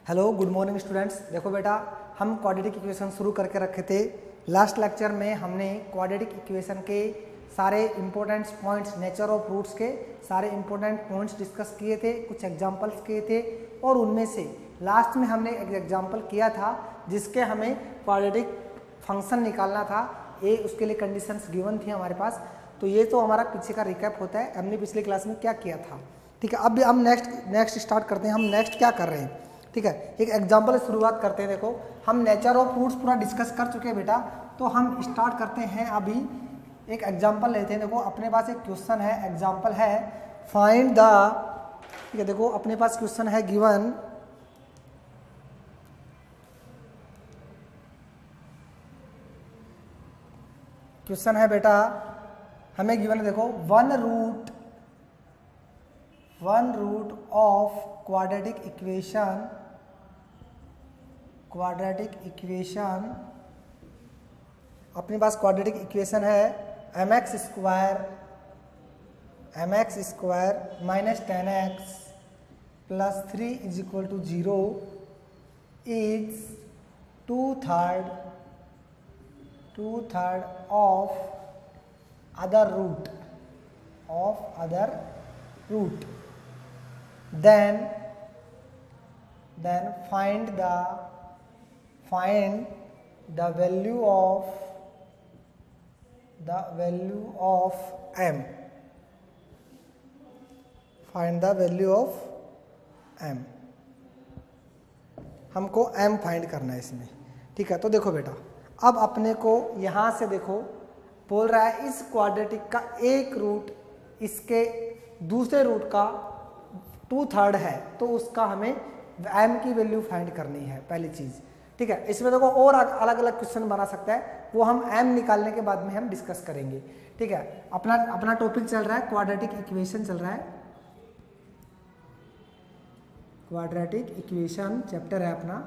Hello good morning students. देखो बेटा, हम क्वाड्रेटिक इक्वेशन शुरू करके रखे थे। लास्ट लेक्चर में हमने क्वाड्रेटिक इक्वेशन के सारे important points, nature of roots के सारे इंपॉर्टेंट पॉइंट्स डिस्कस किए थे, कुछ एग्जांपल्स किए थे और उनमें से लास्ट में हमने एक एग्जांपल किया था जिसके हमें क्वाड्रेटिक फंक्शन निकालना था। ये उसके लिए कंडीशंस गिवन थी हमारे पास। तो ये तो हमारा पीछे का रिकैप होता है, हमने पिछले क्लास में क्या किया था। ठीक है, अब हम नेक्स्ट स्टार्ट करते हैं। हम नेक्स्ट क्या कर रहे हैं, ठीक है, एक एग्जाम्पल से शुरुआत करते हैं। देखो, हम नेचर ऑफ फ्रूट्स पूरा डिस्कस कर चुके हैं बेटा, तो हम स्टार्ट करते हैं। अभी एक एग्जाम्पल लेते हैं। देखो, अपने पास एक क्वेश्चन है, एग्जाम्पल है फाइंड द, ठीक है, देखो अपने पास क्वेश्चन है गिवन, क्वेश्चन है बेटा हमें गिवन है। देखो, one root of quadratic equation, अपने पास क्वाड्रेटिक इक्वेशन है mx square minus 10x plus 3 is equal to 0 is 2/3 of other root then find the value of m, find the value of m। हमको m find करना है इसमें। ठीक है, तो देखो बेटा, अब अपने को यहाँ से देखो बोल रहा है इस क्वाड्रेटिक का एक रूट इसके दूसरे रूट का 2/3 है, तो उसका हमें m की वैल्यू फाइंड करनी है पहली चीज। ठीक है, इसमें देखो और अलग अलग क्वेश्चन बना सकता है, वो हम m निकालने के बाद में हम डिस्कस करेंगे। ठीक है, अपना टॉपिक चल रहा है क्वाड्रेटिक इक्वेशन चल रहा है, क्वाड्रेटिक इक्वेशन चैप्टर है अपना।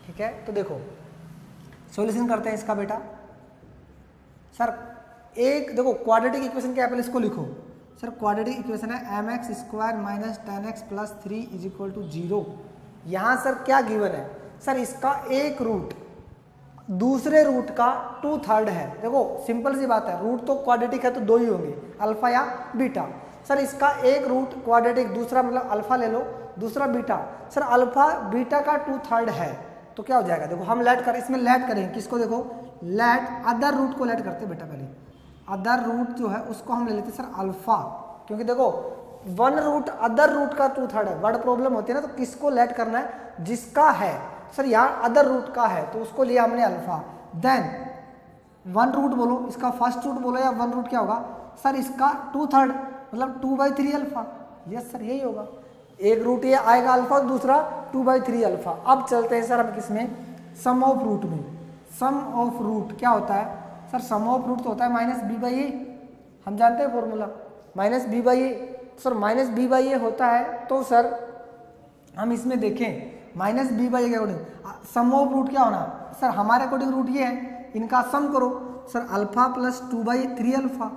ठीक है, तो देखो सॉल्यूशन करते हैं इसका बेटा। सर एक देखो क्वाड्रेटिक इक्वेशन क्या है, पहले इसको लिखो। सर क्वाड्रेटिक इक्वेशन है mx square minus 10x plus 3 is equal to 0। यहाँ सर क्या गिवन है, सर इसका एक रूट दूसरे रूट का 2/3 है। देखो सिंपल सी बात है, रूट तो क्वाड्रेटिक है तो दो ही होंगे, अल्फा या बीटा। सर इसका एक रूट क्वाड्रेटिक, दूसरा मतलब अल्फा ले लो, दूसरा बीटा। सर अल्फा बीटा का 2/3 है, तो क्या हो जाएगा, देखो हम इसमें लेट करेंगे किसको, देखो लेट अदर रूट को लेट करते बेटा। पहले अदर रूट जो है उसको हम ले लेते सर अल्फा, क्योंकि देखो वन रूट अदर रूट का 2/3 है, वर्ड प्रॉब्लम होती है ना, तो किसको लेट करना है, जिसका है। सर यहाँ अदर रूट का है तो उसको लिया हमने अल्फा। देन वन रूट बोलो, इसका फर्स्ट रूट बोलो या वन रूट क्या होगा, सर इसका 2/3 मतलब 2/3 अल्फा। यस सर यही होगा, एक रूट ये आएगा अल्फा, दूसरा 2/3 अल्फा। अब चलते हैं सर हम किसमें, सम ऑफ रूट में। सम ऑफ रूट क्या होता है सर, सम ऑफ रूट तो होता है माइनस बी बाई ए, हम जानते हैं formula minus B by A. Sir minus B by A होता है, तो सर हम इसमें देखें माइनस बी बाई ए के अकॉर्डिंग सम ऑफ रूट क्या होना, सर हमारे अकॉर्डिंग रूट ये है, इनका सम करो। Sir alpha plus 2/3 alpha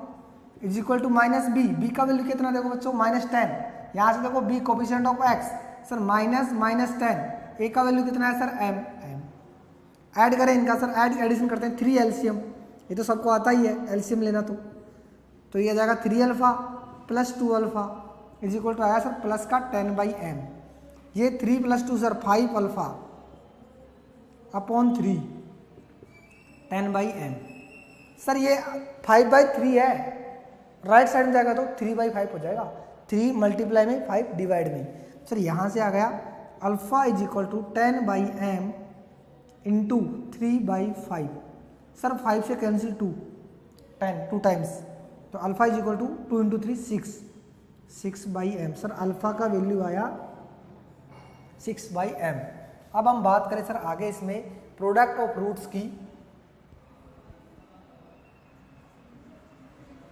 is equal to minus B, B का वैल्यू कितना देखो बच्चों -10। यहाँ से देखो B coefficient of X, sir -10। A का वैल्यू कितना है सर m। ऐड करें इनका, सर एडिशन करते हैं 3 एलसीएम, ये तो सबको आता ही है एलसीएम लेना। तो ये आ जाएगा 3 alpha plus 2 alpha is equal to आया सर प्लस का 10/m। ये 3 plus 2 sir 5 alpha upon 3 10/m। Sir ये 5/3 है, राइट साइड में जाएगा तो 3/5 हो जाएगा, 3 मल्टीप्लाई में 5 डिवाइड में। सर यहाँ से आ गया alpha is equal to 10/m into 3/5। Sir 5 से कैंसिल 2 टाइम्स, तो alpha is equal to 2 into 3 6/m। Sir alpha का वैल्यू आया 6/m। अब हम बात करें सर आगे इसमें प्रोडक्ट ऑफ रूट्स की।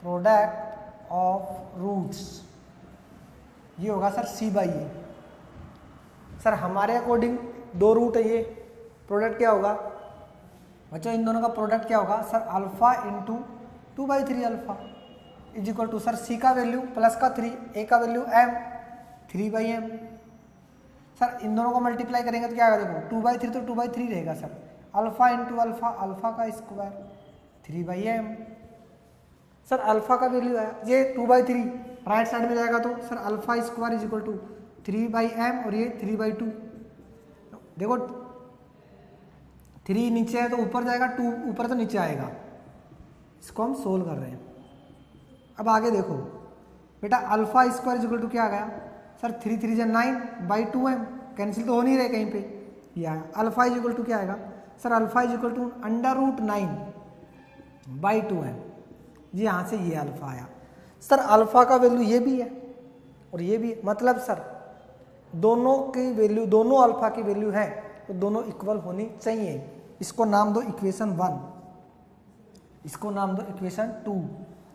प्रोडक्ट ऑफ रूट्स ये होगा सर c/a। सर हमारे अकॉर्डिंग दो रूट है, ये प्रोडक्ट क्या होगा बच्चों, इन दोनों का प्रोडक्ट क्या होगा sir, alpha into 2/3 alpha. Is equal to sir C का वैल्यू प्लस का 3, ए का वैल्यू एम, 3/m। सर इन दोनों को मल्टीप्लाई करेंगे तो क्या आएगा, देखो 2/3 तो 2/3 रहेगा sir, alpha into alpha, alpha का स्क्वायर 3/m। सर अल्फा का वैल्यू है ये 2/3, राइट साइड में जाएगा तो sir alpha square is equal to 3/m और ये 3/2। देखो 3 नीचे है तो ऊपर जाएगा, 2 ऊपर तो नीचे आएगा। इसको हम सोल्व कर रहे हैं। अब आगे देखो बेटा, alpha square is equal to क्या आ गया सर, 3 3 जा 9/2m, कैंसिल तो हो नहीं रहे कहीं पे, ये आया। अल्फा इज इक्वल टू क्या आएगा sir, alpha is equal to √9/2m। जी यहाँ से ये अल्फा आया। सर अल्फा का वैल्यू ये भी है और ये भी है, मतलब सर दोनों की वैल्यू, दोनों अल्फा की वैल्यू है तो दोनों इक्वल होनी चाहिए। इसको नाम दो इक्वेशन 1, इसको नाम दो इक्वेशन 2।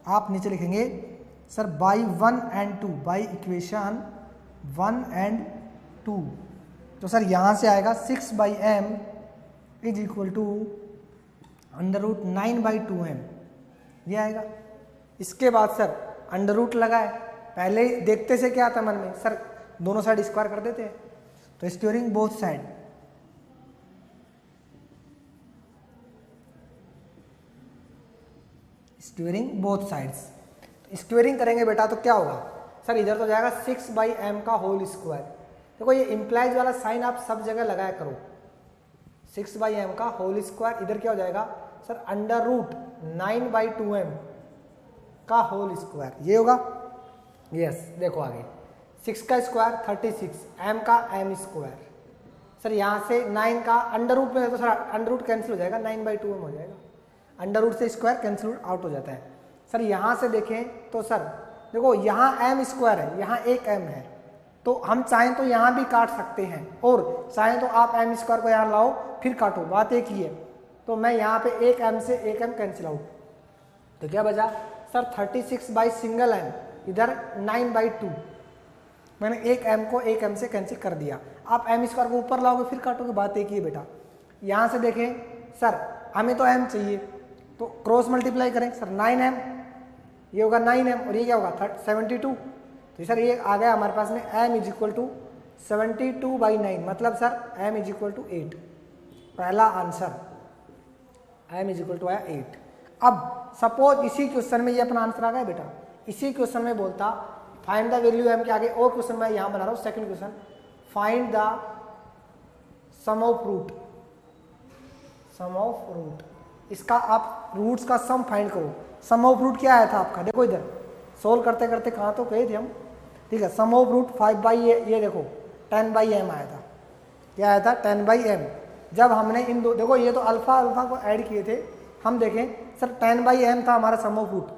आप नीचे लिखेंगे sir by 1 and 2, by equation 1 and 2। तो सर यहाँ से आएगा 6/m is equal to √9/2m, ये आएगा। इसके बाद सर अंडर रूट लगाए, पहले देखते से क्या आता मन में सर, दोनों साइड स्क्वायर कर देते हैं, तो squaring both side, squaring both sides. Squaring करेंगे बेटा तो क्या होगा सर, इधर तो जाएगा 6/m का होल स्क्वायर। देखो ये इंप्लाइज वाला साइन आप सब जगह लगाया करो, 6/m का होल स्क्वायर, इधर क्या हो जाएगा सर √9/2m का होल स्क्वायर, ये होगा। यस देखो आगे 6 का स्क्वायर 36, m का m स्क्वायर। सर यहाँ से 9 का अंडर रूट में है तो सर अंडर रूट कैंसिल हो जाएगा, 9/2m हो जाएगा, अंडर रूट से स्क्वायर कैंसिल आउट हो जाता है। सर यहाँ से देखें तो सर देखो यहाँ m स्क्वायर है, यहाँ एक m है, तो हम चाहें तो यहाँ भी काट सकते हैं और चाहें तो आप m स्क्वायर को यहाँ लाओ फिर काटो, बात एक ही है। तो मैं यहाँ पे एक m से एक m कैंसिल आउट, तो क्या बचा सर 36 बाई सिंगल m, इधर 9/2, मैंने एक m को एक m से कैंसिल कर दिया। आप m स्क्वायर को ऊपर लाओगे फिर काटोगे, बात एक ही है बेटा। यहाँ से देखें सर हमें तो m चाहिए तो क्रॉस मल्टीप्लाई करें सर 9m, ये होगा 9m और ये क्या होगा 72, तो सर ये आ गया हमारे पास में m इज इक्वल टू 72/9, मतलब sir m is equal to 8, पहला answer m is equal to आया 8। अब सपोज इसी क्वेश्चन में ये अपना आंसर आ गया बेटा, इसी क्वेश्चन में बोलता फाइंड द वैल्यू m के आगे और क्वेश्चन मैं यहाँ बना रहा हूँ, second question, find the sum of root, sum of root, इसका आप रूट्स का सम फाइंड करो। सम ऑफ रूट क्या आया था आपका, देखो इधर सोल्व करते करते कहाँ तो गए थे हम, ठीक है। सम ऑफ रूट 5/, ये देखो 10/m आया था, क्या आया था 10/m। जब हमने इन दो, देखो ये तो अल्फा अल्फा को ऐड किए थे, हम देखें सर 10/m था हमारा सम ऑफ रूट,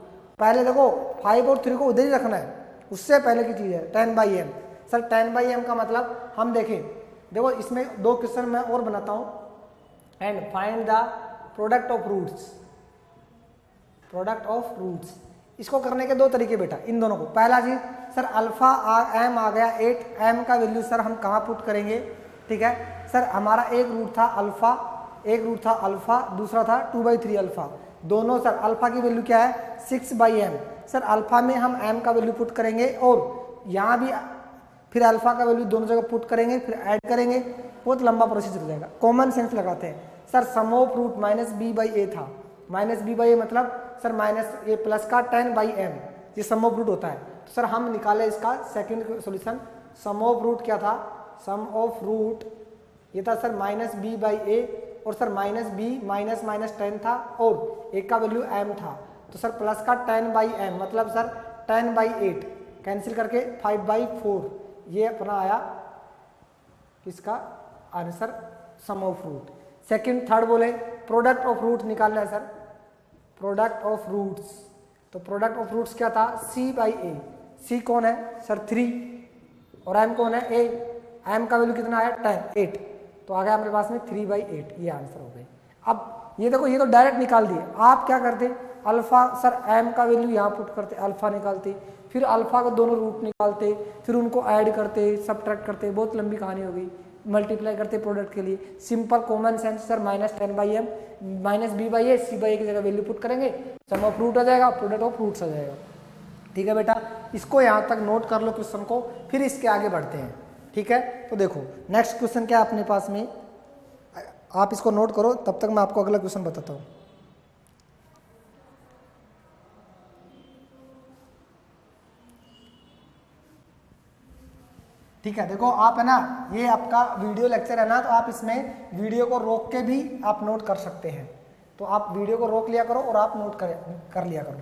पहले देखो 5 और 3 को उधर ही रखना है, उससे पहले की चीज़ है 10/m। सर 10/m का मतलब हम देखें, देखो इसमें दो क्वेश्चन मैं और बनाता हूँ, and find the product of roots, product of roots. इसको करने के दो तरीके बेटा, इन दोनों को, पहला चीज सर अल्फा m आ गया 8, m का वैल्यू सर हम कहाँ पुट करेंगे, ठीक है। सर हमारा एक रूट था अल्फा, एक रूट था अल्फा, दूसरा था 2/3 अल्फा, दोनों सर अल्फा की वैल्यू क्या है 6/m। सर अल्फा में हम m का वैल्यू पुट करेंगे और यहाँ भी फिर अल्फा का वैल्यू दोनों जगह पुट करेंगे, फिर ऐड करेंगे, बहुत लंबा प्रोसीजर हो जाएगा। कॉमन सेंस लगाते हैं sir, some of root -b/a था, -b/a मतलब सर माइनस ये प्लस का 10/m, ये सम ऑफ रूट होता है। तो सर हम निकाले इसका second solution, sum of root क्या था, सम ऑफ रूट ये था सर -b/a और सर -b -10 था और एक का वैल्यू m था, तो सर प्लस का 10/m मतलब सर 10/8 कैंसिल करके 5/4, ये अपना आया किसका answer, sum of root. Second third बोले प्रोडक्ट ऑफ रूट निकालना है सर, प्रोडक्ट ऑफ रूट्स, तो प्रोडक्ट ऑफ रूट्स क्या था c/a, c कौन है सर 3 और m कौन है a, m का वैल्यू कितना आया 8, तो आ गया हमारे पास में 3/8, ये आंसर हो गए। अब ये देखो ये तो डायरेक्ट निकाल दिए, आप क्या करते अल्फा सर m का वैल्यू यहाँ पुट करते, अल्फा निकालते, फिर अल्फा को दोनों रूट निकालते, फिर उनको ऐड करते, सब्ट्रैक्ट करते, बहुत लंबी कहानी हो गई, मल्टीप्लाई करते प्रोडक्ट के लिए, simple common sense sir -10/m -b/a c/a की जगह वैल्यू पुट करेंगे, सम ऑफ रूट आ जाएगा, प्रोडक्ट ऑफ रूट्स आ जाएगा। ठीक है बेटा, इसको यहाँ तक नोट कर लो क्वेश्चन को, फिर इसके आगे बढ़ते हैं। ठीक है, तो देखो नेक्स्ट क्वेश्चन क्या है अपने पास में, आप इसको नोट करो, तब तक मैं आपको अगला क्वेश्चन बताता हूँ। ठीक है, देखो आप है ना, ये आपका वीडियो लेक्चर है ना, तो आप इसमें वीडियो को रोक के भी आप नोट कर सकते हैं। तो आप वीडियो को रोक लिया करो और आप नोट कर लिया करो।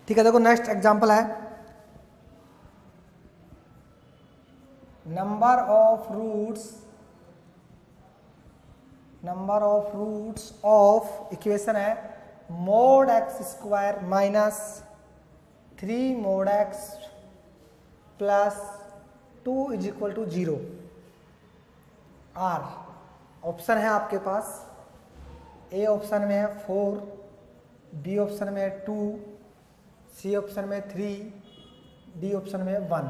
ठीक है, देखो नेक्स्ट एग्जांपल है, number of roots of equation है mod X square minus 3 mod X plus 2 is equal to 0 आर। ऑप्शन है आपके पास, ए ऑप्शन में है 4, बी ऑप्शन में है 2, सी ऑप्शन में 3, डी ऑप्शन में 1।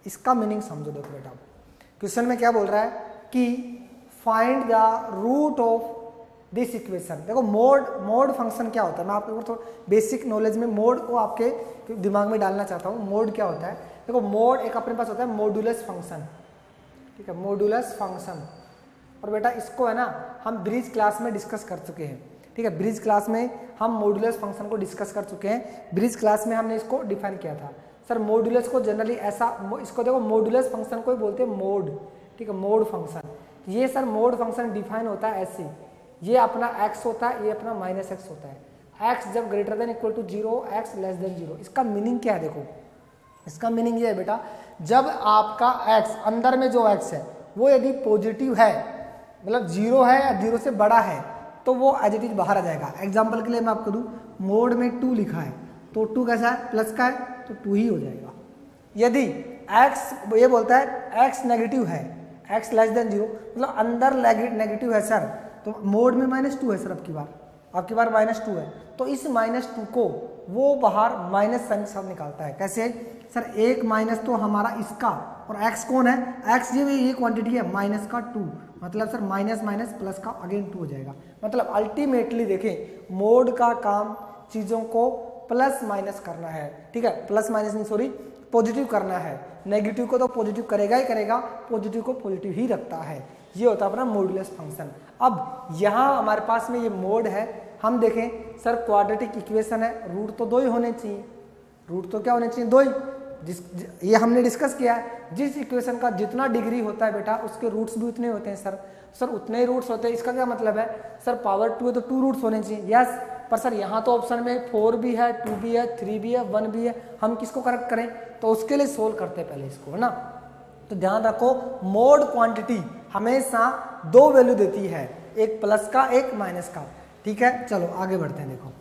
इसका मीनिंग समझो। देखो बेटा, क्वेश्चन में क्या बोल रहा है कि find the root of this equation. देखो मोड फंक्शन क्या होता है, मैं आपको थोड़ा बेसिक नॉलेज में मोड को आपके दिमाग में डालना चाहता हूँ। मोड क्या होता है, देखो मोड एक अपने पास होता है मॉड्यूलस फंक्शन। ठीक है, मॉड्यूलस फंक्शन, और बेटा इसको है ना हम ब्रिज क्लास में डिस्कस कर चुके हैं। ठीक है, ब्रिज क्लास में हम मॉड्यूलस फंक्शन को डिस्कस कर चुके हैं। ब्रिज क्लास में हमने इसको डिफाइन किया था। सर मॉड्यूलस को जनरली ऐसा, इसको देखो मॉड्यूलस फंक्शन को ही बोलते हैं मोड। ठीक है, मोड फंक्शन, ये सर मोड फंक्शन डिफाइन होता है ऐसे, ये अपना x होता है, ये अपना माइनस एक्स होता है। x जब greater than equal to 0, x less than 0। इसका मीनिंग क्या है, देखो इसका मीनिंग ये है बेटा, जब आपका x अंदर में जो x है वो यदि पॉजिटिव है, मतलब 0 है या 0 से बड़ा है, तो वो एज इट इज बाहर आ जाएगा। एग्जाम्पल के लिए मैं आपको दूं, मोड में 2 लिखा है, तो 2 कैसा है, प्लस का है, तो 2 ही हो जाएगा। यदि x ये बोलता है x नेगेटिव है, x लेस देन 0, मतलब अंदर नेगेटिव है सर, तो मोड में -2 है सर, आपकी बार -2 है, तो इस -2 को वो बाहर माइनस साइन के साथ निकालता है। कैसे सर, एक माइनस तो हमारा इसका, और x कौन है, x ये क्वांटिटी है माइनस का 2, मतलब सर माइनस माइनस प्लस का अगेन 2 हो जाएगा। मतलब अल्टीमेटली देखें, मोड का काम चीज़ों को प्लस माइनस करना है। ठीक है, प्लस माइनस नहीं, सॉरी, पॉजिटिव करना है। नेगेटिव को तो पॉजिटिव करेगा ही करेगा, पॉजिटिव को पॉजिटिव ही रखता है। ये होता है अपना मॉड्यूलस फंक्शन। अब यहाँ हमारे पास में ये मोड है, हम देखें सर क्वाड्रेटिक इक्वेशन है, रूट तो 2 ही होने चाहिए। रूट तो क्या होने चाहिए, 2 ही। ये हमने डिस्कस किया है, जिस इक्वेशन का जितना डिग्री होता है बेटा, उसके रूट्स भी उतने होते हैं सर उतने ही रूट्स होते हैं। इसका क्या मतलब है, सर पावर 2 है तो 2 रूट्स होने चाहिए, यस। पर सर यहाँ तो ऑप्शन में 4 भी है, 2 भी है, 3 भी है, 1 भी है, हम किसको करेक्ट करें, तो उसके लिए सोल्व करते हैं पहले इसको, है ना। तो ध्यान रखो, मोड क्वांटिटी हमेशा 2 वैल्यू देती है, एक प्लस का, एक माइनस का। ठीक है, चलो आगे बढ़ते हैं। देखो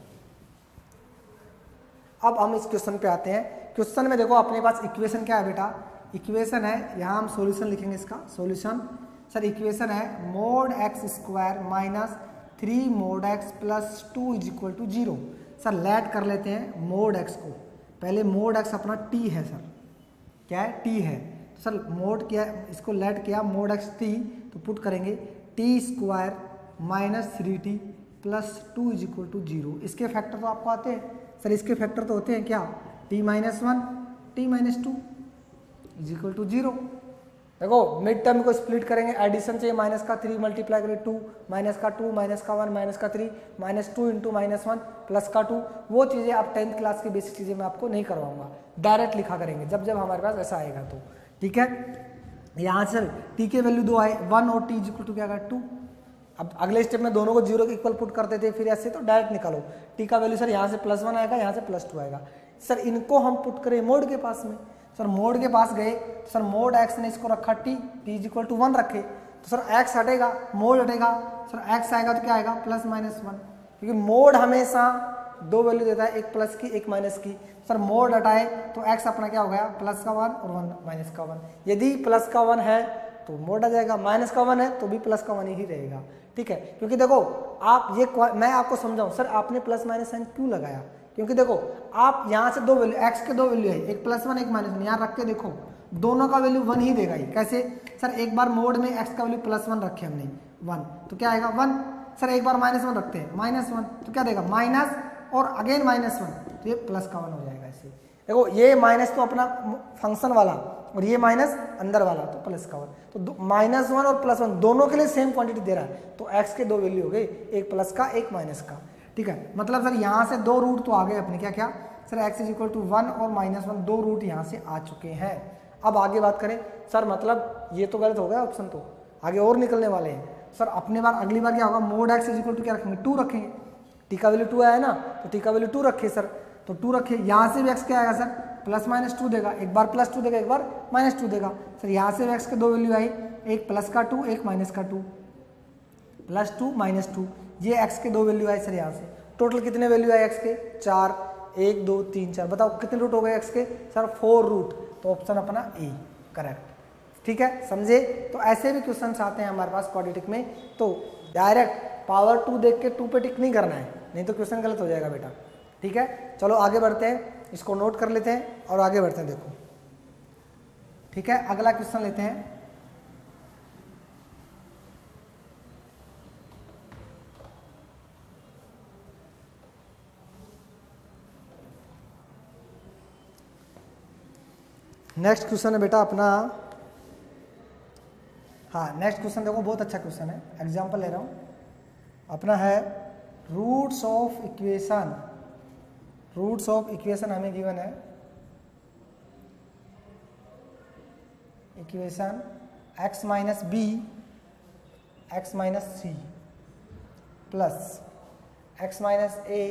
अब हम इस क्वेश्चन पे आते हैं। क्वेश्चन में देखो अपने पास इक्वेशन क्या है बेटा, इक्वेशन है, यहाँ हम सॉल्यूशन लिखेंगे इसका। सॉल्यूशन सर इक्वेशन है mod X square minus 3 mod X plus 2 is equal to 0। Sir let कर लेते हैं मोड एक्स को, पहले मोड एक्स अपना t है सर, क्या है, t है। तो सर मोड किया, इसको लेट किया मोड एक्स t, तो पुट करेंगे t square minus 3t plus 2 is equal to 0। इसके फैक्टर तो आपको आते हैं सर, इसके फैक्टर तो होते हैं क्या, t minus 1 t minus 2 is equal to 0। देखो मिड टर्म को स्प्लिट करेंगे, एडिशन चाहिए, माइनस का 3 मल्टीप्लाई करें 2, माइनस का 2, माइनस का 1, माइनस का 3, -2 इंटू -1 प्लस का 2। वो चीज़ें आप 10th क्लास की बेसिक चीज़ें मैं आपको नहीं करवाऊंगा, डायरेक्ट लिखा करेंगे जब जब हमारे पास ऐसा आएगा तो। ठीक है, यहाँ सर t के वैल्यू 2 आए, 1 और t इज इक्वल टू क्या आएगा 2। अब अगले स्टेप में दोनों को 0 के इक्वल पुट करते थे, फिर ऐसे तो डायरेक्ट निकालो, t का वैल्यू सर यहाँ से +1 आएगा, यहाँ से +2 आएगा। सर इनको हम पुट करें मोड के पास में, सर मोड के पास गए तो सर मोड x ने इसको रखा t इज इक्वल टू 1 रखे, तो सर x हटेगा, मोड हटेगा, सर x आएगा तो क्या आएगा +-1, क्योंकि मोड हमेशा 2 वैल्यू देता है, एक प्लस की एक माइनस की। सर मोड हटाए तो x अपना क्या हो गया, +1 और 1 -1। यदि +1 है तो मोड आ जाएगा, माइनस का 1 है तो भी प्लस का 1 ही रहेगा, ठीक है। क्योंकि देखो आप ये मैं आपको समझाऊं सर आपने प्लस माइनस साइन क्यों लगाया, क्योंकि देखो आप यहाँ से दो वैल्यू एक्स के दो वैल्यू है, एक +1 एक -1, यहाँ रख के देखो दोनों का वैल्यू 1 ही देगा। कैसे सर, एक बार मोड में एक्स का वैल्यू +1 रखे हमने 1 तो क्या आएगा 1, सर एक बार -1 रखते हैं -1 तो क्या देगा माइनस और अगेन -1 तो ये प्लस का 1 हो जाएगा। ऐसे देखो ये माइनस तो अपना फंक्शन वाला और ये माइनस अंदर वाला तो प्लस का 1, तो -1 और +1 दोनों के लिए सेम क्वांटिटी दे रहा है, तो x के दो वैल्यू हो गए, एक प्लस का एक माइनस का, ठीक है। मतलब सर यहाँ से दो रूट तो आ गए अपने, क्या क्या सर x = 1 और -1 दो रूट यहाँ से आ चुके हैं। अब आगे बात करें सर, मतलब ये तो गलत हो गया ऑप्शन, तो आगे और निकलने वाले हैं सर। अपने बार अगली बार क्या होगा, मोड x = क्या रखेंगे 2 रखेंगे, टी का वैल्यू 2 आया ना तो टी का वैल्यू 2 रखे सर, तो 2 रखे, यहाँ से भी x क्या आएगा सर +-2 देगा, एक बार +2 देगा एक बार -2 देगा सर। यहाँ से x के दो वैल्यू आई, एक प्लस का 2 एक माइनस का 2, +2 -2, ये x के दो वैल्यू आए सर। यहाँ से टोटल कितने वैल्यू आए x के 4, 1 2 3 4, बताओ कितने रूट हो गए x के सर 4 रूट, तो ऑप्शन अपना ए करेक्ट, ठीक है समझे। तो ऐसे भी क्वेश्चन आते हैं हमारे पास क्वाड्रेटिक में, तो डायरेक्ट पावर 2 देख के 2 पे टिक नहीं करना है, नहीं तो क्वेश्चन गलत हो जाएगा बेटा, ठीक है। चलो आगे बढ़ते हैं, इसको नोट कर लेते हैं और आगे बढ़ते हैं। देखो ठीक है, अगला क्वेश्चन लेते हैं। नेक्स्ट क्वेश्चन है बेटा अपना, हाँ नेक्स्ट क्वेश्चन देखो बहुत अच्छा क्वेश्चन है, एग्जांपल ले रहा हूँ अपना है roots of equation. Roots of equation हमें गिवन है, equation x - b x - c plus x - a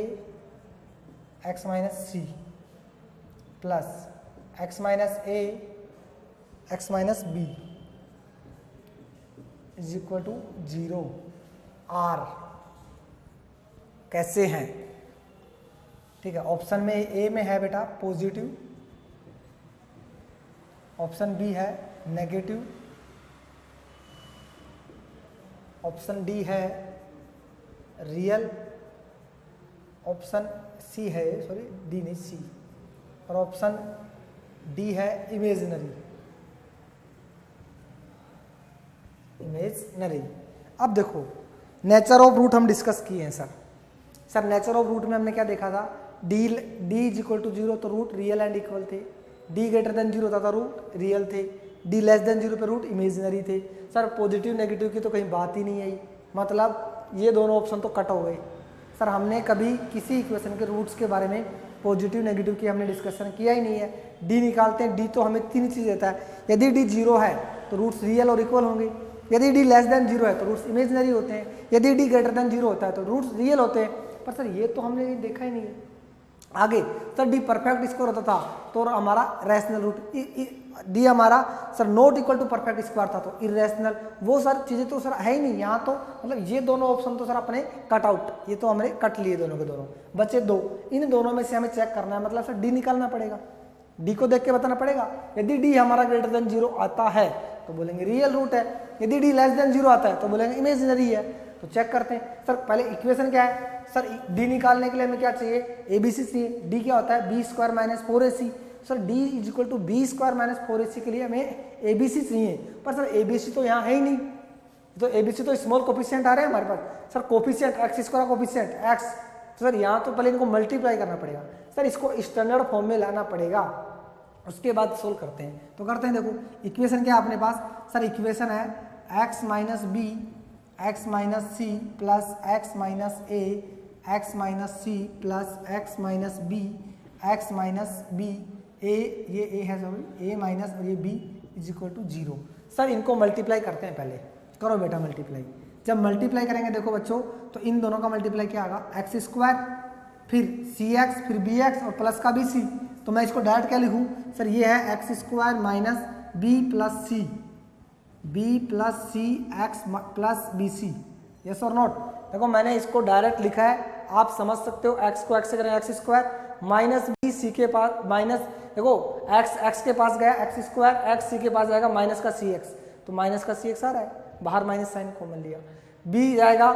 x - c plus x - a x - b = 0 r कैसे हैं, ठीक है। ऑप्शन में ए में है बेटा पॉजिटिव, ऑप्शन बी है नेगेटिव, ऑप्शन डी है रियल, ऑप्शन सी है सॉरी डी नहीं सी, और ऑप्शन डी है इमेजिनरी। इमेजिनरी। अब देखो नेचर ऑफ रूट हम डिस्कस किए हैं सर नेचर ऑफ रूट में हमने क्या देखा था, डी = 0 तो रूट रियल एंड इक्वल थे, d > 0 था तो रूट रियल थे, d < 0 पे रूट इमेजिनरी थे। सर पॉजिटिव नेगेटिव की तो कहीं बात ही नहीं आई, मतलब ये दोनों ऑप्शन तो कट हो गए सर। हमने कभी किसी इक्वेशन के रूट्स के बारे में पॉजिटिव नेगेटिव की हमने डिस्कशन किया ही नहीं है। d निकालते हैं, d तो हमें 3 चीज़ देता है, यदि d 0 है तो रूट्स रियल और इक्वल होंगे, यदि d < 0 है तो रूट्स इमेजिनरी होते हैं, यदि d > 0 होता है तो रूट्स रियल होते हैं। पर सर ये तो हमने देखा ही नहीं है। आगे सर डी परफेक्ट स्क्वायर होता था तो हमारा रैशनल रूट, डी हमारा sir not equal to perfect square था तो इरेशनल, वो सर चीज़ें तो सर है ही नहीं यहाँ। तो मतलब ये दोनों ऑप्शन तो सर अपने कट आउट, ये तो हमने कट लिए दोनों के दोनों, बचे 2, इन दोनों में से हमें चेक करना है, मतलब सर डी निकालना पड़ेगा, डी को देख के बताना पड़ेगा। यदि डी हमारा > 0 आता है तो बोलेंगे रियल रूट है, यदि डी < 0 आता है तो बोलेंगे इमेजिनरी है। तो चेक करते हैं सर, पहले इक्वेशन क्या है सर, डी निकालने के लिए हमें क्या चाहिए, ABC चाहिए। डी क्या होता है b² - 4ac, sir d = b² - 4ac के लिए हमें ABC चाहिए, पर सर ABC तो यहाँ है ही नहीं, तो ABC तो स्मॉल कोफिशिएंट आ रहे हैं हमारे पास sir, coefficient x² coefficient x, तो सर यहाँ तो पहले इनको मल्टीप्लाई करना पड़ेगा सर, इसको स्टैंडर्ड फॉर्म में लाना पड़ेगा, उसके बाद सोल्व करते हैं। तो करते हैं, देखो इक्वेशन क्या है अपने पास सर, इक्वेशन है x - b x - c plus x - a x - c plus x - b x - b a, ये a है सॉरी, a माइनस और ये b = 0। सर इनको मल्टीप्लाई करते हैं, पहले करो बेटा मल्टीप्लाई। जब मल्टीप्लाई करेंगे देखो बच्चों, तो इन दोनों का मल्टीप्लाई क्या आएगा, x² फिर cx फिर bx और प्लस का bc। तो मैं इसको डायरेक्ट क्या लिखूँ सर, ये है x² minus b plus c, b plus c x plus bc, yes और नॉट। देखो मैंने इसको डायरेक्ट लिखा है, आप समझ सकते हो, x को x से करें x² माइनस b c के पास माइनस, देखो x के पास गया x², x c के पास जाएगा माइनस का cx, तो माइनस का सी एक्स आ रहा है, बाहर माइनस साइन कॉमन लिया, बी जाएगा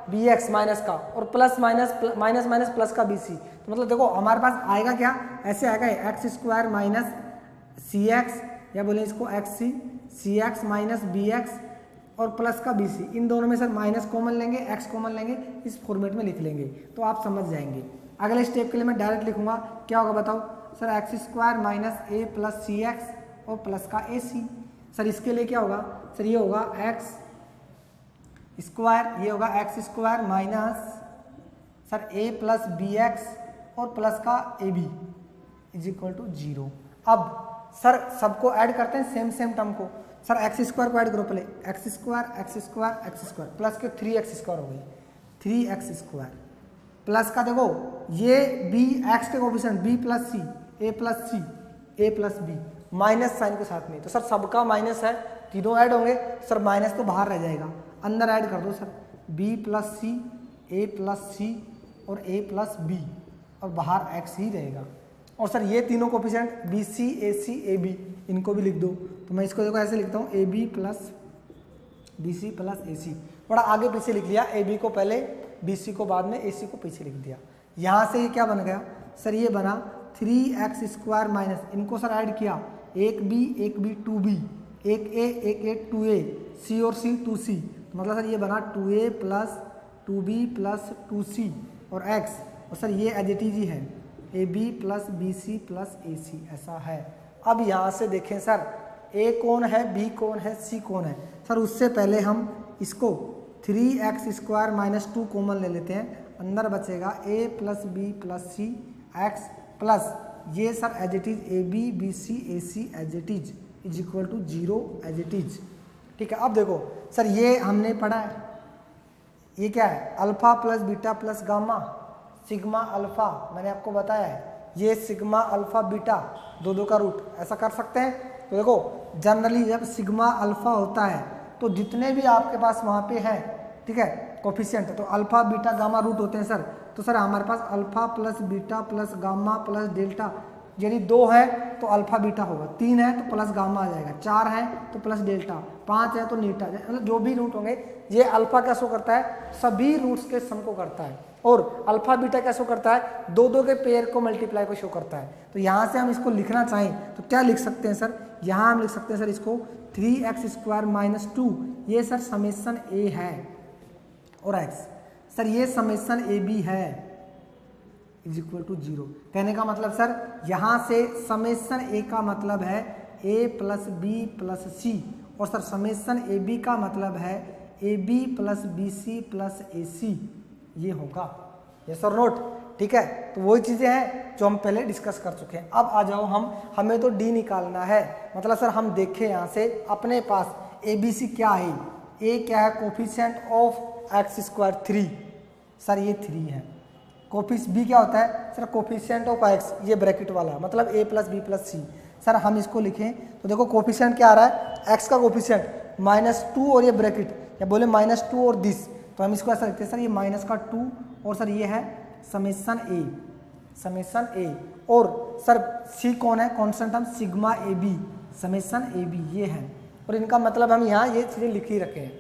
बी एक्स माइनस का और plus minus minus minus plus का बी सी। तो मतलब देखो हमारे पास आएगा क्या, ऐसे आएगा एक्स स्क्वायर माइनस सी एक्स, या बोले इसको एक्स सी एक्स माइनस बी एक्स और प्लस का बी सी। इन दोनों में सर माइनस कॉमन लेंगे, एक्स कॉमन लेंगे, इस फॉर्मेट में लिख लेंगे तो आप समझ जाएंगे। अगले स्टेप के लिए मैं डायरेक्ट लिखूंगा, क्या होगा बताओ सर, एक्स स्क्वायर माइनस ए प्लस सी एक्स और प्लस का ए सी। सर इसके लिए क्या होगा सर, ये होगा एक्स स्क्वायर, ये होगा X square minus sir A plus B X और प्लस का A B is equal to 0। अब सर सबको ऐड करते हैं सेम टर्म को। सर एक्स स्क्वायर को ऐड करो पहले, एक्स स्क्वायर प्लस के 3x स्क्वायर हो गई, 3x स्क्वायर प्लस का देखो ये बी एक्स के कोफिशिएंट बी प्लस सी ए प्लस बी माइनस साइन के साथ में, तो सर सबका माइनस है, तीनों ऐड होंगे सर, माइनस तो बाहर रह जाएगा, अंदर ऐड कर दो सर, बी प्लस सी ए प्लस सी और ए प्लस बी और बाहर एक्स ही रहेगा। और सर ये तीनों coefficient B C A B इनको भी लिख दो, तो मैं इसको देखो ऐसे लिखता हूँ A B plus B C plus A C, थोड़ा आगे पीछे लिख लिया, ए बी को पहले बी सी को बाद में ए सी को पीछे लिख दिया। यहाँ से ये क्या बन गया सर, ये बना 3x स्क्वायर माइनस, इनको सर ऐड किया, एक बी 2b, एक ए 2a, सी और सी 2c, तो मतलब सर ये बना 2a plus 2b plus 2c और x, और सर ये एज इट इज ही है A B plus B C plus A C, ऐसा है। अब यहाँ से देखें सर a कौन है, b कौन है, c कौन है। सर उससे पहले हम इसको 3x स्क्वायर माइनस 2 कॉमन ले लेते हैं, अंदर बचेगा a plus B plus C X plus ये sir as it is A B B C A C as it is equal to 0 as it is. ठीक है, अब देखो सर ये हमने पढ़ा है, ये क्या है alpha plus beta plus gamma sigma alpha, मैंने आपको बताया है ये सिग्मा अल्फा बीटा दो का रूट, ऐसा कर सकते हैं। तो देखो जनरली जब सिग्मा अल्फा होता है तो जितने भी आपके पास वहाँ पे हैं, ठीक है कोफिशिएंट, तो अल्फा बीटा गामा रूट होते हैं सर। तो सर हमारे पास alpha plus beta plus gamma plus delta, यदि 2 है तो अल्फा बीटा होगा, 3 है तो प्लस गामा आ जाएगा, 4 है तो प्लस डेल्टा, 5 है तो नीटा, मतलब जो भी रूट होंगे ये अल्फा क्या शो करता है, सभी रूट्स के सम को करता है। और अल्फा बीटा क्या शो करता है, 2 के पेयर को मल्टीप्लाई को शो करता है। तो यहाँ से हम इसको लिखना चाहें तो क्या लिख सकते हैं सर, यहाँ हम लिख सकते हैं सर इसको 3x स्क्वायर माइनस 2, ये सर समेसन ए है, और x सर ये समेसन ए बी है इज इक्वल टू 0। कहने का मतलब सर यहाँ से समेसन ए का मतलब है a plus B plus C, और सर समेसन ए बी का मतलब है A B plus B C plus A C, ये होगा, यस और नोट। ठीक है, तो वही चीज़ें हैं जो हम पहले डिस्कस कर चुके हैं। अब आ जाओ हमें तो डी निकालना है, मतलब सर हम देखें यहाँ से अपने पास ए बी सी क्या है, ए क्या है coefficient of x square 3, sir ये 3 है। कोफिस बी क्या होता है सर, कोफिशिएंट ऑफ एक्स, ये ब्रैकेट वाला मतलब ए प्लस बी प्लस सी। सर हम इसको लिखें तो देखो कोफिशिएंट क्या आ रहा है, एक्स का कोफिशिएंट -2 और ये ब्रैकेट, या बोले -2 और दिस, तो हम इसको ऐसा लिखते हैं सर ये माइनस का 2 और सर ये है समेसन ए, और सर सी कौन है constant term sigma A B, summation A B ये है, और इनका मतलब हम यहाँ ये चीज़ें लिख ही रखे हैं।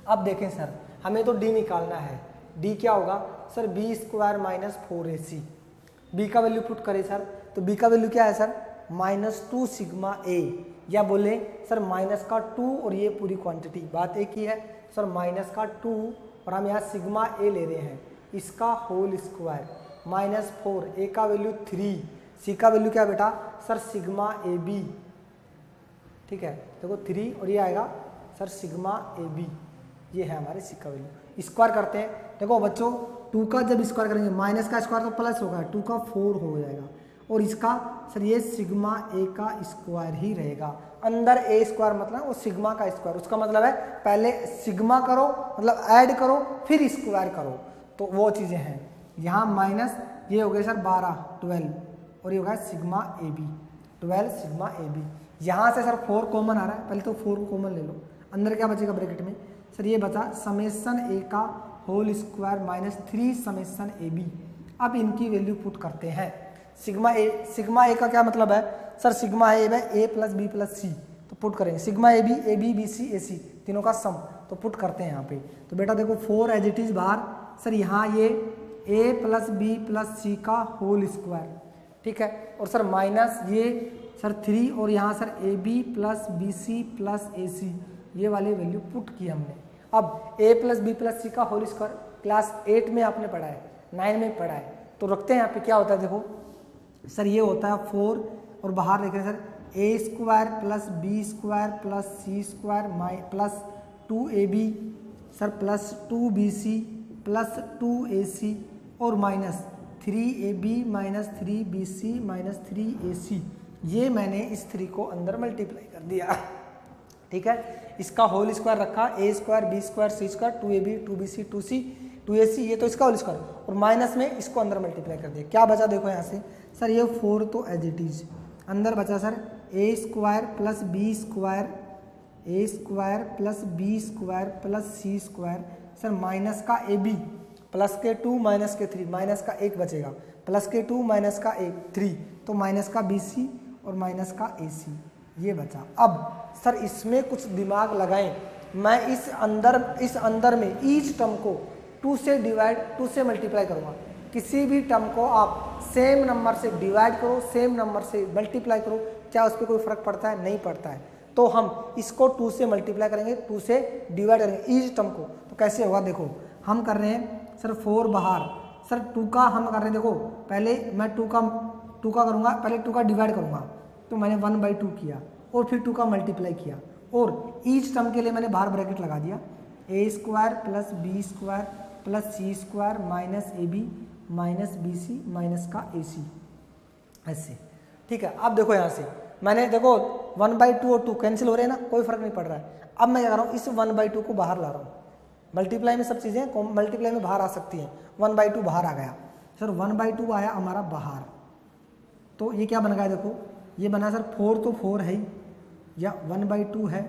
अब देखें सर हमें तो डी निकालना है, डी क्या होगा sir B square minus 4ac, B का वैल्यू पुट करें सर, तो बी का वैल्यू क्या है सर -2 सिग्मा ए, या बोले सर माइनस का 2 और ये पूरी क्वांटिटी, बात एक ही है सर -2 और हम यहाँ सिग्मा ए ले रहे हैं, इसका होल स्क्वायर -4, ए का वैल्यू 3, सी का वैल्यू क्या बेटा सर सिग्मा ए बी। ठीक है, देखो 3 और ये आएगा सर सिग्मा ए बी, ये है हमारे सी का वैल्यू। स्क्वायर करते हैं, देखो बच्चों 2 का जब स्क्वायर करेंगे माइनस का स्क्वायर तो प्लस होगा, 2 का 4 हो जाएगा, और इसका सर ये सिग्मा ए का स्क्वायर ही रहेगा, अंदर ए स्क्वायर मतलब वो सिग्मा का स्क्वायर, उसका मतलब है पहले सिग्मा करो मतलब ऐड करो फिर स्क्वायर करो, तो वो चीज़ें हैं। यहाँ माइनस ये हो गए सर 12 और ये हो गया sigma A B 12 sigma A B. यहाँ से सर 4 कॉमन आ रहा है, पहले तो 4 कॉमन ले लो, अंदर क्या बचेगा ब्रैकेट में सर ये बचा समेसन ए का whole square -3 summation A B. अब इनकी वैल्यू पुट करते हैं, सिग्मा ए का क्या मतलब है sir sigma A plus B plus C, तो पुट करेंगे sigma A B B C A C तीनों का सम, तो पुट करते हैं यहाँ पे। तो बेटा देखो 4 एज इट इज बाहर, सर यहाँ ये a plus B plus C का होल स्क्वायर, ठीक है, और सर माइनस ये सर 3 और यहाँ sir A B plus B C plus A C, ये वाली वैल्यू पुट की हमने। अब a plus B plus C का होल स्क्वायर क्लास 8 में आपने पढ़ा है, 9 में पढ़ा है, तो रखते हैं यहाँ पे क्या होता है देखो सर ये होता है 4 और बाहर देख रहे हैं sir A square plus B square plus C square plus 2ab sir plus 2bc plus 2ac और minus 3ab minus 3bc minus 3ac, ये मैंने इस 3 को अंदर मल्टीप्लाई कर दिया, ठीक है। इसका होल स्क्वायर रखा a square B square C square 2ab 2bc 2c 2ac, ये तो इसका होल स्क्वायर, और माइनस में इसको अंदर मल्टीप्लाई कर दिया। क्या बचा देखो यहाँ से सर ये 4 तो एज इट इज, अंदर बचा sir a square plus B square A square plus B square plus C square sir minus का ए बी प्लस के 2 माइनस के 3, माइनस का 1 बचेगा, प्लस के 2 माइनस का 1 3, तो माइनस का बी सी और माइनस का ए सी, ये बचा। अब सर इसमें कुछ दिमाग लगाएं, मैं इस अंदर में ईच टर्म को 2 से डिवाइड 2 से मल्टीप्लाई करूँगा। किसी भी टर्म को आप सेम नंबर से डिवाइड करो, सेम नंबर से मल्टीप्लाई करो, क्या उस पर कोई फर्क पड़ता है? नहीं पड़ता है। तो हम इसको 2 से मल्टीप्लाई करेंगे, 2 से डिवाइड करेंगे ईच टर्म को। तो कैसे होगा देखो, हम कर रहे हैं सर 4 बाहर, सर 2 का हम कर रहे हैं, देखो पहले मैं 2 का करूँगा, पहले 2 का डिवाइड करूँगा, तो मैंने 1/2 किया और फिर 2 का मल्टीप्लाई किया, और ईच टर्म के लिए मैंने बाहर ब्रैकेट लगा दिया, A square plus B square plus C square minus A B minus B C minus का ए सी, ऐसे, ठीक है। अब देखो यहाँ से मैंने देखो 1/2 और 2 कैंसिल हो रहे हैं ना, कोई फर्क नहीं पड़ रहा है। अब मैं क्या कर रहा हूँ, इस 1/2 को बाहर ला रहा हूँ, मल्टीप्लाई में सब चीज़ें मल्टीप्लाई में बाहर आ सकती हैं। 1/2 बाहर आ गया सर, 1/2 आया हमारा बाहर, तो ये क्या बन गया देखो, ये बना सर 4 तो 4 है ही, या 1/2 है।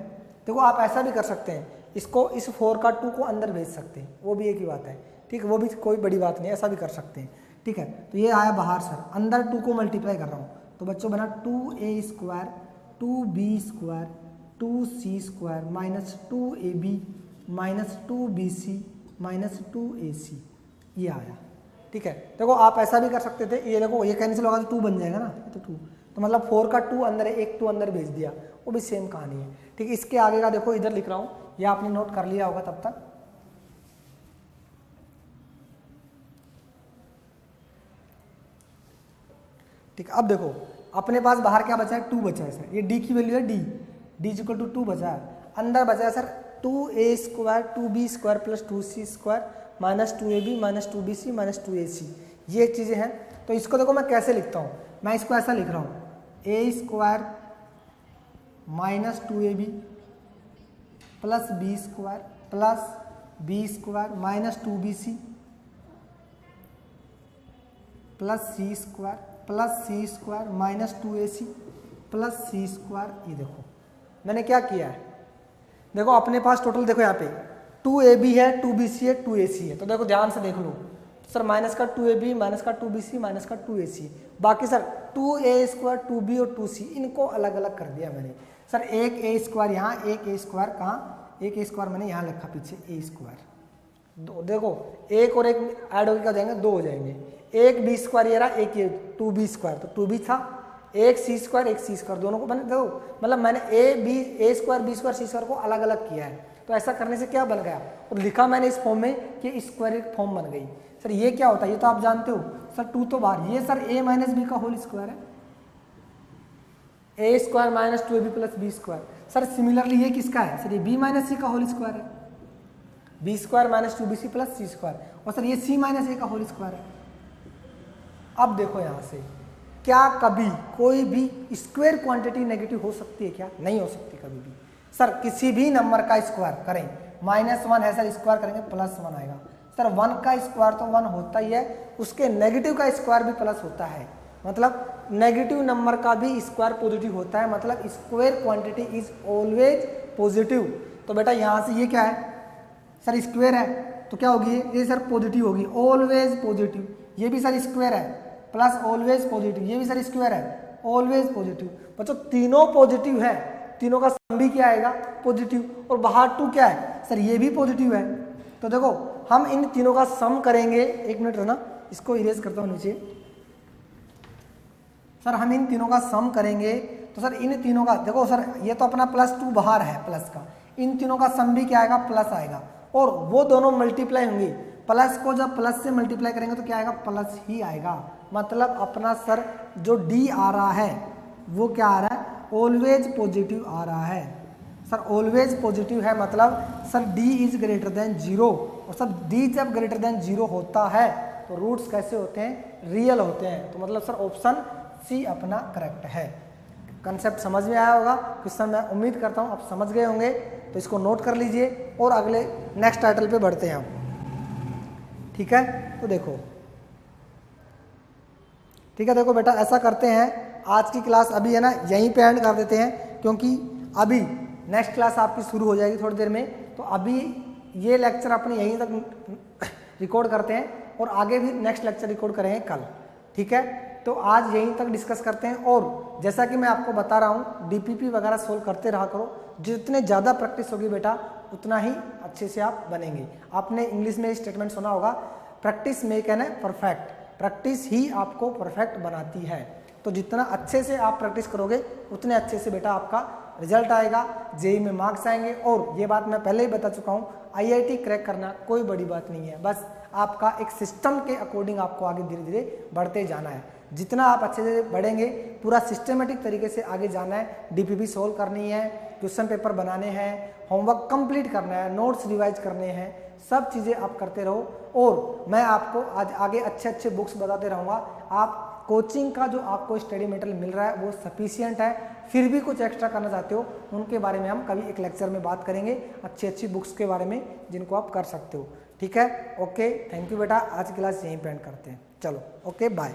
देखो आप ऐसा भी कर सकते हैं, इसको इस 4 का 2 को अंदर भेज सकते हैं, वो भी एक ही बात है, ठीक है, वो भी कोई बड़ी बात नहीं, ऐसा भी कर सकते हैं, ठीक है। तो ये आया बाहर सर, अंदर 2 को मल्टीप्लाई कर रहा हूँ, तो बच्चों बना 2a square 2b square 2c square minus 2ab minus 2bc minus 2ac, ये आया, ठीक है। देखो आप ऐसा भी कर सकते थे, ये देखो ये कैंसिल होगा तो 2 बन जाएगा ना, तो 2, तो मतलब 4 का 2 अंदर है, एक 2 अंदर भेज दिया, वो भी सेम कहानी है, ठीक है। इसके आगे का देखो इधर लिख रहा हूँ, ये आपने नोट कर लिया होगा तब तक। ठीक है, अब देखो अपने पास बाहर क्या बचा है, 2 बचा है सर, ये d की वैल्यू है d इक्वल टू 2 बचा है, अंदर बचा है sir 2a square 2b square plus 2c square minus 2ab minus 2bc minus 2ac, ये चीज़ें हैं। तो इसको देखो मैं कैसे लिखता हूँ, मैं इसको ऐसा लिख रहा हूँ, a square minus 2ab plus b square plus b square minus 2bc plus c square plus C square minus 2ac plus C square. ये देखो मैंने क्या किया है, देखो अपने पास टोटल देखो यहाँ पे 2ab है 2bc है 2ac है, तो देखो ध्यान से देख लो सर, माइनस का 2ab माइनस का 2bc माइनस का 2ac, बाकी सर 2a स्क्वायर 2b और 2c इनको अलग अलग कर दिया मैंने। सर एक a स्क्वायर यहाँ, एक a स्क्वायर कहाँ, एक a स्क्वायर मैंने यहाँ लिखा पीछे a स्क्वायर, दो देखो एक और एक ऐड होकर क्या हो जाएंगे, 2 हो जाएंगे, एक बी स्क्वायर ये रहा, एक ये 2b स्क्वायर, तो 2b था, एक सी स्क्वायर एक सी स्क्वायर, दोनों को मैंने देखो मतलब मैंने ए square B square C square को अलग अलग किया है। तो ऐसा करने से क्या बन गया, और लिखा मैंने इस फॉर्म में कि स्क्वायर एक फॉर्म बन गई। सर ये क्या होता है, ये तो आप जानते हो सर, 2 तो बाहर, ये सर a माइनस बी का होल स्क्वायर है, a square minus 2ab plus B square. Sir similarly ये किसका है, सर ये b माइनस सी का होल स्क्वायर है, b square minus 2bc plus सी स्क्वायर, और सर ये c माइनस a का होल स्क्वायर है। अब देखो यहाँ से, क्या कभी कोई भी स्क्वायर क्वांटिटी नेगेटिव हो सकती है क्या, नहीं हो सकती कभी भी। सर किसी भी नंबर का स्क्वायर करें, -1 है सर, स्क्वायर करेंगे +1 आएगा। सर 1 का स्क्वायर तो 1 होता ही है, उसके नेगेटिव का स्क्वायर भी प्लस होता है, मतलब नेगेटिव नंबर का भी स्क्वायर पॉजिटिव होता है, मतलब square quantity is always positive. तो बेटा यहाँ से ये क्या है सर, स्क्वायर है तो क्या होगी, ये सर पॉजिटिव होगी, ऑलवेज पॉजिटिव। ये भी सर स्क्वायर है प्लस ऑलवेज पॉजिटिव, ये भी सर स्क्वायर है ऑलवेज पॉजिटिव। बच्चों तीनों पॉजिटिव है, तीनों का सम भी क्या आएगा, पॉजिटिव, और बाहर 2 क्या है सर, ये भी पॉजिटिव है। तो देखो हम इन तीनों का सम करेंगे, एक मिनट रहना, इसको इरेज करता हूँ नीचे। सर हम इन तीनों का सम करेंगे तो सर इन तीनों का देखो सर, ये तो अपना +2 बाहर है प्लस का, इन तीनों का सम भी क्या आएगा, प्लस आएगा, और वो दोनों मल्टीप्लाई होंगे। प्लस को जब प्लस से मल्टीप्लाई करेंगे तो क्या आएगा, प्लस ही आएगा। मतलब अपना सर जो डी आ रहा है वो क्या आ रहा है, ऑलवेज पॉजिटिव आ रहा है। सर ऑलवेज पॉजिटिव है, मतलब sir D is greater than 0, और सर डी जब ग्रेटर देन 0 होता है तो रूट्स कैसे होते हैं, रियल होते हैं। तो मतलब सर ऑप्शन सी अपना करेक्ट है। कंसेप्ट समझ में आया होगा, क्वेश्चन मैं उम्मीद करता हूँ आप समझ गए होंगे, तो इसको नोट कर लीजिए और अगले नेक्स्ट टाइटल पे बढ़ते हैं हम। ठीक है, तो देखो, ठीक है, देखो बेटा ऐसा करते हैं, आज की क्लास अभी है ना यहीं पे एंड कर देते हैं, क्योंकि अभी नेक्स्ट क्लास आपकी शुरू हो जाएगी थोड़ी देर में। तो अभी ये लेक्चर अपने यहीं तक रिकॉर्ड करते हैं और आगे भी नेक्स्ट लेक्चर रिकॉर्ड करेंगे कल। ठीक है, तो आज यहीं तक डिस्कस करते हैं। और जैसा कि मैं आपको बता रहा हूँ, डीपीपी वगैरह सोल्व करते रहा करो, जितने ज़्यादा प्रैक्टिस होगी बेटा उतना ही अच्छे से आप बनेंगे। आपने इंग्लिश में स्टेटमेंट सुना होगा, practice make an perfect, practice ही आपको परफेक्ट बनाती है। तो जितना अच्छे से आप प्रैक्टिस करोगे उतने अच्छे से बेटा आपका रिजल्ट आएगा, जेईई में मार्क्स आएंगे। और ये बात मैं पहले ही बता चुका हूँ, आईआईटी क्रैक करना कोई बड़ी बात नहीं है, बस आपका एक सिस्टम के अकॉर्डिंग आपको आगे धीरे धीरे बढ़ते जाना है। जितना आप अच्छे से बढ़ेंगे, पूरा सिस्टमेटिक तरीके से आगे जाना है, डीपीपी सोल्व करनी है, क्वेश्चन पेपर बनाने हैं, होमवर्क कंप्लीट करना है, नोट्स रिवाइज करने हैं, सब चीज़ें आप करते रहो। और मैं आपको आज आगे अच्छे अच्छे बुक्स बताते रहूँगा। आप कोचिंग का जो आपको स्टडी मटेरियल मिल रहा है वो सफिशिएंट है, फिर भी कुछ एक्स्ट्रा करना चाहते हो उनके बारे में हम कभी एक लेक्चर में बात करेंगे, अच्छी अच्छी बुक्स के बारे में जिनको आप कर सकते हो। ठीक है, ओके, थैंक यू बेटा, आज की क्लास यहीं पे एंड करते हैं। चलो ओके, बाय।